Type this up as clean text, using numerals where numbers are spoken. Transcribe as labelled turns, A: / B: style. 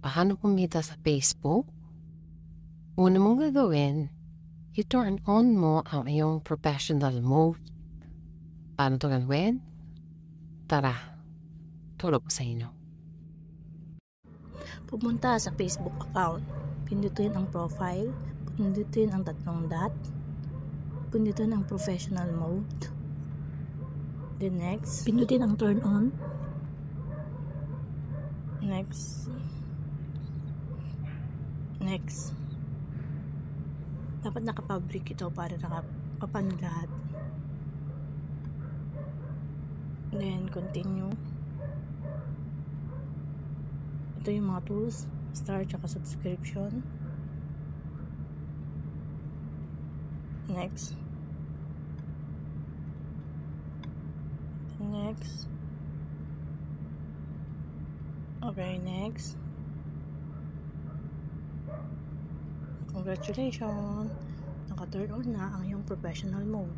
A: Paano kumita sa Facebook? Una mong gagawin, i-turn on mo ang iyong professional mode. Paano ito gagawin? Tara, turo ko sa inyo.
B: Pumunta sa Facebook account. Pindutin ang profile. Pindutin ang tatlong dot. Pindutin ang professional mode. Then next, pindutin ang turn on. Next. Dapat naka-public ito para nakapapan lahat. Then continue. Ito yung mga tools, start tsaka subscription. Next. Okay, next. Congratulations! Naka-turn on na ang iyong professional mode.